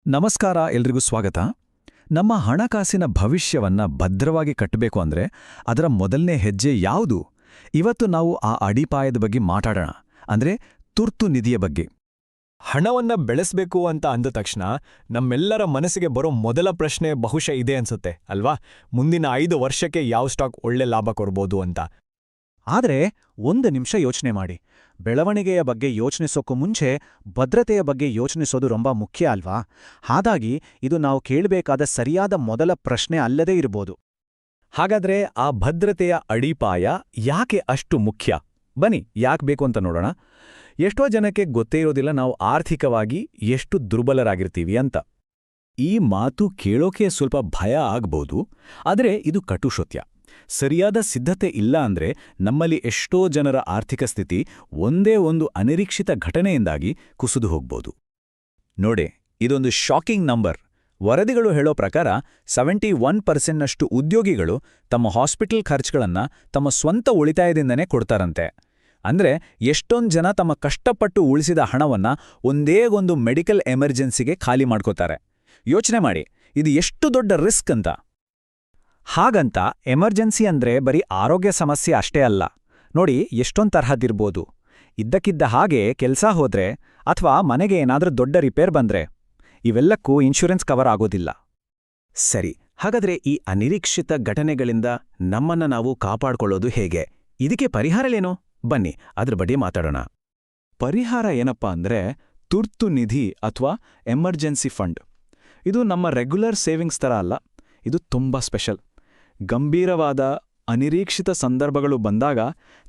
ನಮಸ್ಕಾರ, ಎಲ್ರಿಗೂ ಸ್ವಾಗತ. ನಮ್ಮ ಹಣಕಾಸಿನ ಭವಿಷ್ಯವನ್ನ ಭದ್ರವಾಗಿ ಕಟ್ಟಬೇಕು ಅಂದ್ರೆ ಅದರ ಮೊದಲನೇ ಹೆಜ್ಜೆ ಯಾವುದು? ಇವತ್ತು ನಾವು ಆ ಅಡಿಪಾಯದ ಬಗ್ಗೆ ಮಾತಾಡೋಣ, ಅಂದ್ರೆ ತುರ್ತು ನಿಧಿಯ ಬಗ್ಗೆ. ಹಣವನ್ನ ಬೆಳೆಸಬೇಕು ಅಂತ ಅಂದ ತಕ್ಷಣ ನಮ್ಮೆಲ್ಲರ ಮನಸ್ಸಿಗೆ ಬರೋ ಮೊದಲ ಪ್ರಶ್ನೆ ಬಹುಶಃ ಇದೆ ಅನ್ಸುತ್ತೆ ಅಲ್ವಾ? ಮುಂದಿನ 5 ವರ್ಷಕ್ಕೆ ಯಾವ ಸ್ಟಾಕ್ ಒಳ್ಳೆ ಲಾಭ ಕೊಡ್ಬೋದು ಅಂತ. ಆದರೆ ಒಂದು ನಿಮಿಷ ಯೋಚನೆ ಮಾಡಿ. ಬೆಳವಣಿಗೆಯ ಬಗ್ಗೆ ಯೋಚನಿಸೋಕ್ಕೂ ಮುಂಚೆ ಭದ್ರತೆಯ ಬಗ್ಗೆ ಯೋಚನಿಸೋದು ரொம்ப ಮುಖ್ಯ ಅಲ್ವಾ? ಹಾಗಾಗಿ ಇದು ನಾವು ಕೇಳಬೇಕಾದ ಸರಿಯಾದ ಮೊದಲ ಪ್ರಶ್ನೆ ಅಲ್ಲದೇ ಇರಬಹುದು. ಹಾಗಾದ್ರೆ ಆ ಭದ್ರತೆಯ ಅಡಿಪಾಯ ಯಾಕೆ ಅಷ್ಟು ಮುಖ್ಯ? ಬನ್ನಿ, ಯಾಕೆ ಬೇಕು ಅಂತ ನೋಡೋಣ. ಎಷ್ಟೋ ಜನಕ್ಕೆ ಗೊತ್ತೇ ಇರೋದಿಲ್ಲ ನಾವು ಆರ್ಥಿಕವಾಗಿ ಎಷ್ಟು ದುರ್ಬಲರಾಗಿರ್ತೀವಿ ಅಂತ. ಈ ಮಾತು ಕೇಳೋಕೆ ಸ್ವಲ್ಪ ಭಯ ಆಗ್ಬೋದು, ಆದರೆ ಇದು ಕಟು ಸತ್ಯ. ಸರಿಯಾದ ಸಿದ್ಧತೆ ಇಲ್ಲ ಅಂದ್ರೆ ನಮ್ಮಲ್ಲಿ ಎಷ್ಟೋ ಜನರ ಆರ್ಥಿಕ ಸ್ಥಿತಿ ಒಂದೇ ಒಂದು ಅನಿರೀಕ್ಷಿತ ಘಟನೆಯಿಂದಾಗಿ ಕುಸಿದು ಹೋಗ್ಬೋದು. ನೋಡಿ, ಇದೊಂದು ಶಾಕಿಂಗ್ ನಂಬರ್. ವರದಿಗಳು ಹೇಳೋ ಪ್ರಕಾರ 71%ನಷ್ಟು ಉದ್ಯೋಗಿಗಳು ತಮ್ಮ ಹಾಸ್ಪಿಟಲ್ ಖರ್ಚುಗಳನ್ನ ತಮ್ಮ ಸ್ವಂತ ಉಳಿತಾಯದಿಂದನೇ ಕೊಡ್ತಾರಂತೆ. ಅಂದ್ರೆ ಎಷ್ಟೊಂದು ಜನ ತಮ್ಮ ಕಷ್ಟಪಟ್ಟು ಉಳಿಸಿದ ಹಣವನ್ನ ಒಂದೇ ಒಂದು ಮೆಡಿಕಲ್ ಎಮರ್ಜೆನ್ಸಿಗೆ ಖಾಲಿ ಮಾಡ್ಕೋತಾರೆ. ಯೋಚನೆ ಮಾಡಿ, ಇದು ಎಷ್ಟು ದೊಡ್ಡ ರಿಸ್ಕ್ ಅಂತ. ಹಾಗಂತ ಎಮರ್ಜೆನ್ಸಿ ಅಂದ್ರೆ ಬರೀ ಆರೋಗ್ಯ ಸಮಸ್ಯೆ ಅಷ್ಟೇ ಅಲ್ಲ. ನೋಡಿ, ಎಷ್ಟೊಂದು ತರಹದಿರ್ಬೋದು. ಇದ್ದಕ್ಕಿದ್ದ ಹಾಗೆ ಕೆಲ್ಸ ಹೋದ್ರೆ ಅಥವಾ ಮನೆಗೆ ಏನಾದ್ರೂ ದೊಡ್ಡ ರಿಪೇರ್ ಬಂದ್ರೆ ಇವೆಲ್ಲಕ್ಕೂ ಇನ್ಶೂರೆನ್ಸ್ ಕವರ್ ಆಗೋದಿಲ್ಲ. ಸರಿ, ಹಾಗಾದ್ರೆ ಈ ಅನಿರೀಕ್ಷಿತ ಘಟನೆಗಳಿಂದ ನಮ್ಮನ್ನ ನಾವು ಕಾಪಾಡ್ಕೊಳ್ಳೋದು ಹೇಗೆ? ಇದಕ್ಕೆ ಪರಿಹಾರಗಳೇನು? ಬನ್ನಿ ಅದ್ರ ಬಗ್ಗೆ ಮಾತಾಡೋಣ. ಪರಿಹಾರ ಏನಪ್ಪಾ ಅಂದ್ರೆ ತುರ್ತು ನಿಧಿ ಅಥವಾ ಎಮರ್ಜೆನ್ಸಿ ಫಂಡ್. ಇದು ನಮ್ಮ ರೆಗ್ಯುಲರ್ ಸೇವಿಂಗ್ಸ್ ಥರ ಅಲ್ಲ, ಇದು ತುಂಬಾ ಸ್ಪೆಷಲ್. ಗಂಭೀರವಾದ ಅನಿರೀಕ್ಷಿತ ಸಂದರ್ಭಗಳು ಬಂದಾಗ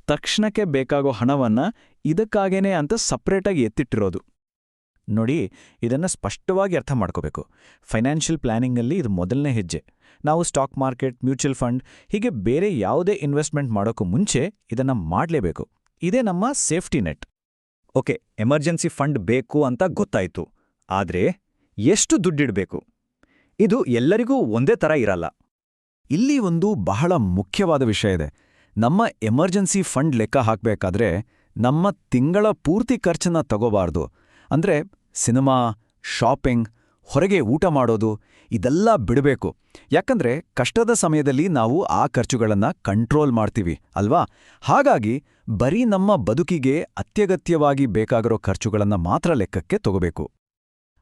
ತಕ್ಷಣಕ್ಕೆ ಬೇಕಾಗೋ ಹಣವನ್ನ ಇದಕ್ಕಾಗೇನೆ ಅಂತ ಸಪ್ರೇಟಾಗಿ ಎತ್ತಿಟ್ಟಿರೋದು. ನೋಡಿ, ಇದನ್ನ ಸ್ಪಷ್ಟವಾಗಿ ಅರ್ಥ ಮಾಡ್ಕೋಬೇಕು. ಫೈನಾನ್ಷಿಯಲ್ ಪ್ಲಾನಿಂಗಲ್ಲಿ ಇದು ಮೊದಲನೇ ಹೆಜ್ಜೆ. ನಾವು ಸ್ಟಾಕ್ ಮಾರ್ಕೆಟ್, ಮ್ಯೂಚುವಲ್ ಫಂಡ್ ಹೀಗೆ ಬೇರೆ ಯಾವುದೇ ಇನ್ವೆಸ್ಟ್ಮೆಂಟ್ ಮಾಡೋಕ್ಕೂ ಮುಂಚೆ ಇದನ್ನ ಮಾಡಲೇಬೇಕು. ಇದೇ ನಮ್ಮ safety net. Okay, emergency fund ಬೇಕು ಅಂತ ಗೊತ್ತಾಯ್ತು. ಆದ್ರೆ ಎಷ್ಟು ದುಡ್ಡಿಡಬೇಕು? ಇದು ಎಲ್ಲರಿಗೂ ಒಂದೇ ಥರ ಇರಲ್ಲ. ಇಲ್ಲಿ ಒಂದು ಬಹಳ ಮುಖ್ಯವಾದ ವಿಷಯ ಇದೆ. ನಮ್ಮ ಎಮರ್ಜೆನ್ಸಿ ಫಂಡ್ ಲೆಕ್ಕ ಹಾಕ್ಬೇಕಾದ್ರೆ ನಮ್ಮ ತಿಂಗಳ ಪೂರ್ತಿ ಖರ್ಚನ್ನ ತಗೋಬಾರ್ದು. ಅಂದ್ರೆ ಸಿನಿಮಾ, ಶಾಪಿಂಗ್, ಹೊರಗೆ ಊಟ ಮಾಡೋದು ಇದೆಲ್ಲ ಬಿಡಬೇಕು. ಯಾಕಂದ್ರೆ ಕಷ್ಟದ ಸಮಯದಲ್ಲಿ ನಾವು ಆ ಖರ್ಚುಗಳನ್ನ ಕಂಟ್ರೋಲ್ ಮಾಡ್ತೀವಿ ಅಲ್ವಾ? ಹಾಗಾಗಿ ಬರೀ ನಮ್ಮ ಬದುಕಿಗೆ ಅತ್ಯಗತ್ಯವಾಗಿ ಬೇಕಾಗಿರೋ ಖರ್ಚುಗಳನ್ನ ಮಾತ್ರ ಲೆಕ್ಕಕ್ಕೆ ತಗೋಬೇಕು.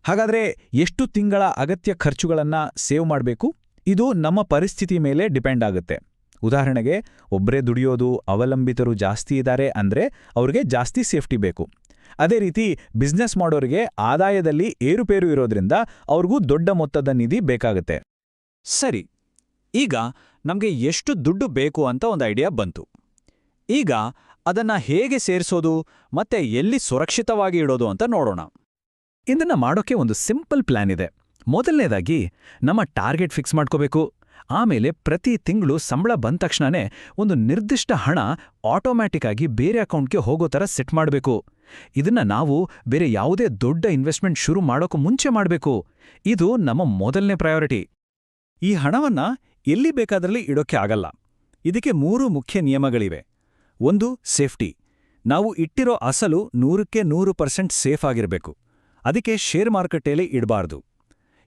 ಹಾಗಾದ್ರೆ ಎಷ್ಟು ತಿಂಗಳ ಅಗತ್ಯ ಖರ್ಚುಗಳನ್ನ ಸೇವ್ ಮಾಡಬೇಕು? ಇದು ನಮ್ಮ ಪರಿಸ್ಥಿತಿ ಮೇಲೆ ಡಿಪೆಂಡ್ ಆಗುತ್ತೆ. ಉದಾಹರಣೆಗೆ, ಒಬ್ಬರೇ ದುಡಿಯೋದು, ಅವಲಂಬಿತರು ಜಾಸ್ತಿ ಇದ್ದಾರೆ ಅಂದ್ರೆ ಅವ್ರಿಗೆ ಜಾಸ್ತಿ ಸೇಫ್ಟಿ ಬೇಕು. ಅದೇ ರೀತಿ ಬಿಸ್ನೆಸ್ ಮಾಡೋರಿಗೆ ಆದಾಯದಲ್ಲಿ ಏರುಪೇರು ಇರೋದ್ರಿಂದ ಅವ್ರಿಗೂ ದೊಡ್ಡ ಮೊತ್ತದ ನಿಧಿ ಬೇಕಾಗುತ್ತೆ. ಸರಿ, ಈಗ ನಮಗೆ ಎಷ್ಟು ದುಡ್ಡು ಬೇಕು ಅಂತ ಒಂದು ಐಡಿಯಾ ಬಂತು. ಈಗ ಅದನ್ನ ಹೇಗೆ ಸೇರಿಸೋದು ಮತ್ತೆ ಎಲ್ಲಿ ಸುರಕ್ಷಿತವಾಗಿ ಇಡೋದು ಅಂತ ನೋಡೋಣ. ಇದನ್ನ ಮಾಡೋಕೆ ಒಂದು ಸಿಂಪಲ್ ಪ್ಲಾನ್ ಇದೆ. ಮೊದಲನೇದಾಗಿ ನಮ್ಮ ಟಾರ್ಗೆಟ್ ಫಿಕ್ಸ್ ಮಾಡ್ಕೋಬೇಕು. ಆಮೇಲೆ ಪ್ರತಿ ತಿಂಗಳು ಸಂಬಳ ಬಂದ ತಕ್ಷಣನೇ ಒಂದು ನಿರ್ದಿಷ್ಟ ಹಣ ಆಟೋಮ್ಯಾಟಿಕ್ ಆಗಿ ಬೇರೆ ಅಕೌಂಟ್ಗೆ ಹೋಗೋ ಥರ ಸೆಟ್ ಮಾಡಬೇಕು. ಇದನ್ನ ನಾವು ಬೇರೆ ಯಾವುದೇ ದೊಡ್ಡ ಇನ್ವೆಸ್ಟ್ಮೆಂಟ್ ಶುರು ಮಾಡೋಕ್ಕೂ ಮುಂಚೆ ಮಾಡಬೇಕು. ಇದು ನಮ್ಮ ಮೊದಲನೇ ಪ್ರಯಾರಿಟಿ. ಈ ಹಣವನ್ನ ಎಲ್ಲಿ ಬೇಕಾದ್ರಲ್ಲಿ ಇಡೋಕೆ ಆಗಲ್ಲ. ಇದಕ್ಕೆ 3 ಮುಖ್ಯ ನಿಯಮಗಳಿವೆ. 1, ಸೇಫ್ಟಿ. ನಾವು ಇಟ್ಟಿರೋ ಅಸಲು 100% ಸೇಫ್ ಆಗಿರಬೇಕು. ಅದಕ್ಕೆ ಶೇರ್ ಮಾರುಕಟ್ಟೆಯಲ್ಲಿ ಇಡಬಾರ್ದು.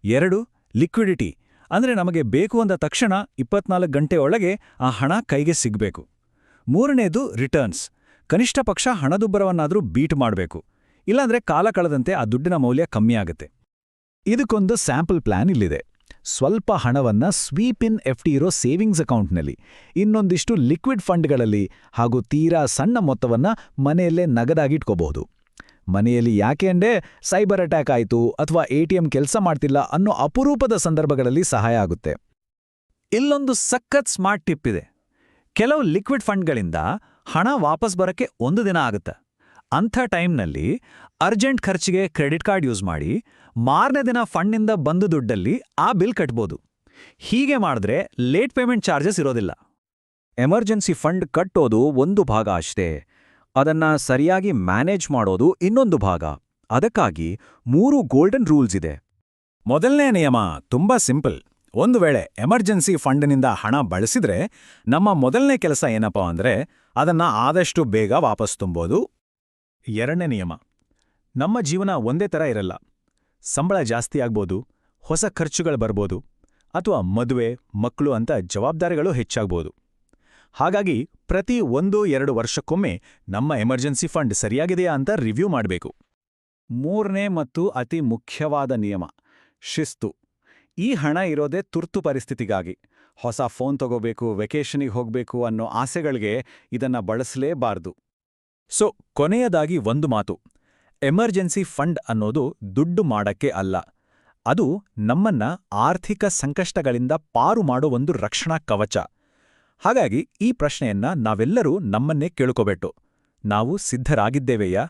2, ಲಿಕ್ವಿಡಿಟಿ. ಅಂದ್ರೆ ನಮಗೆ ಬೇಕು ಅಂದ ತಕ್ಷಣ 24 ಗಂಟೆ ಒಳಗೆ ಆ ಹಣ ಕೈಗೆ ಸಿಗಬೇಕು. 3ನೇದು ರಿಟರ್ನ್ಸ್. ಕನಿಷ್ಠ ಪಕ್ಷ ಹಣದುಬ್ಬರವನ್ನಾದರೂ ಬೀಟ್ ಮಾಡಬೇಕು. ಇಲ್ಲಾಂದ್ರೆ ಕಾಲ ಕಳೆದಂತೆ ಆ ದುಡ್ಡಿನ ಮೌಲ್ಯ ಕಮ್ಮಿ ಆಗುತ್ತೆ. ಇದಕ್ಕೊಂದು ಸ್ಯಾಂಪಲ್ ಪ್ಲಾನ್ ಇಲ್ಲಿದೆ. ಸ್ವಲ್ಪ ಹಣವನ್ನ ಸ್ವೀಪ್ ಇನ್ FD ಇರೋ ಸೇವಿಂಗ್ಸ್ ಅಕೌಂಟ್ನಲ್ಲಿ, ಇನ್ನೊಂದಿಷ್ಟು ಲಿಕ್ವಿಡ್ ಫಂಡ್ಗಳಲ್ಲಿ ಹಾಗೂ ತೀರಾ ಸಣ್ಣ ಮೊತ್ತವನ್ನ ಮನೆಯಲ್ಲೇ ನಗದಾಗಿಟ್ಕೋಬಹುದು. ಮನೆಯಲ್ಲಿ ಯಾಕೆ ಅಂದ್ರೆ ಸೈಬರ್ ಅಟ್ಯಾಕ್ ಆಯಿತು ಅಥವಾ ATM ಕೆಲಸ ಮಾಡ್ತಿಲ್ಲ ಅನ್ನೋ ಅಪರೂಪದ ಸಂದರ್ಭಗಳಲ್ಲಿ ಸಹಾಯ ಆಗುತ್ತೆ. ಇಲ್ಲೊಂದು ಸಖತ್ ಸ್ಮಾರ್ಟ್ ಟಿಪ್ ಇದೆ. ಕೆಲವು ಲಿಕ್ವಿಡ್ ಫಂಡ್ಗಳಿಂದ ಹಣ ವಾಪಸ್ ಬರಕ್ಕೆ 1 ದಿನ ಆಗುತ್ತೆ. ಅಂಥ ಟೈಮ್ನಲ್ಲಿ ಅರ್ಜೆಂಟ್ ಖರ್ಚಿಗೆ ಕ್ರೆಡಿಟ್ ಕಾರ್ಡ್ ಯೂಸ್ ಮಾಡಿ ಮಾರನೇ ದಿನ ಫಂಡ್ನಿಂದ ಬಂದು ದುಡ್ಡಲ್ಲಿ ಆ ಬಿಲ್ ಕಟ್ಬೋದು. ಹೀಗೆ ಮಾಡಿದ್ರೆ ಲೇಟ್ ಪೇಮೆಂಟ್ ಚಾರ್ಜಸ್ ಇರೋದಿಲ್ಲ. ಎಮರ್ಜೆನ್ಸಿ ಫಂಡ್ ಕಟ್ಟೋದು ಒಂದು ಭಾಗ ಅಷ್ಟೇ, ಅದನ್ನ ಸರಿಯಾಗಿ ಮ್ಯಾನೇಜ್ ಮಾಡೋದು ಇನ್ನೊಂದು ಭಾಗ. ಅದಕ್ಕಾಗಿ 3 ಗೋಲ್ಡನ್ ರೂಲ್ಸ್ ಇದೆ. ಮೊದಲನೇ ನಿಯಮ ತುಂಬಾ ಸಿಂಪಲ್. ಒಂದು ವೇಳೆ ಎಮರ್ಜೆನ್ಸಿ ಫಂಡ್ನಿಂದ ಹಣ ಬಳಸಿದ್ರೆ ನಮ್ಮ ಮೊದಲನೇ ಕೆಲಸ ಏನಪ್ಪಾ ಅಂದ್ರೆ ಅದನ್ನ ಆದಷ್ಟು ಬೇಗ ವಾಪಸ್ ತುಂಬೋದು. 2ನೇ ನಿಯಮ, ನಮ್ಮ ಜೀವನ ಒಂದೇ ಥರ ಇರಲ್ಲ. ಸಂಬಳ ಜಾಸ್ತಿ ಆಗ್ಬೋದು, ಹೊಸ ಖರ್ಚುಗಳು ಬರ್ಬೋದು, ಅಥವಾ ಮದುವೆ, ಮಕ್ಕಳು ಅಂತ ಜವಾಬ್ದಾರಿಗಳು ಹೆಚ್ಚಾಗ್ಬೋದು. ಹಾಗಾಗಿ ಪ್ರತಿ 1-2 ವರ್ಷಕ್ಕೊಮ್ಮೆ ನಮ್ಮ ಎಮರ್ಜೆನ್ಸಿ ಫಂಡ್ ಸರಿಯಾಗಿದೆಯಾ ಅಂತ ರಿವ್ಯೂ ಮಾಡಬೇಕು. 3ನೇ ಮತ್ತು ಅತಿ ಮುಖ್ಯವಾದ ನಿಯಮ ಶಿಸ್ತು. ಈ ಹಣ ಇರೋದೇ ತುರ್ತು ಪರಿಸ್ಥಿತಿಗಾಗಿ. ಹೊಸ ಫೋನ್ ತಗೋಬೇಕು, ವೆಕೇಷನಿಗೆ ಹೋಗ್ಬೇಕು ಅನ್ನೋ ಆಸೆಗಳಿಗೆ ಇದನ್ನ ಬಳಸಲೇಬಾರ್ದು. ಸೊ ಕೊನೆಯದಾಗಿ ಒಂದು ಮಾತು, ಎಮರ್ಜೆನ್ಸಿ ಫಂಡ್ ಅನ್ನೋದು ದುಡ್ಡು ಮಾಡಕ್ಕೆ ಅಲ್ಲ, ಅದು ನಮ್ಮನ್ನ ಆರ್ಥಿಕ ಸಂಕಷ್ಟಗಳಿಂದ ಪಾರು ಮಾಡೋ ಒಂದು ರಕ್ಷಣಾ ಕವಚ. ಹಾಗಾಗಿ ಈ ಪ್ರಶ್ನೆಯನ್ನ ನಾವೆಲ್ಲರೂ ನಮ್ಮನ್ನೇ ಕೇಳ್ಕೋಬೇಕು, ನಾವು ಸಿದ್ಧರಾಗಿದ್ದೇವೆಯಾ?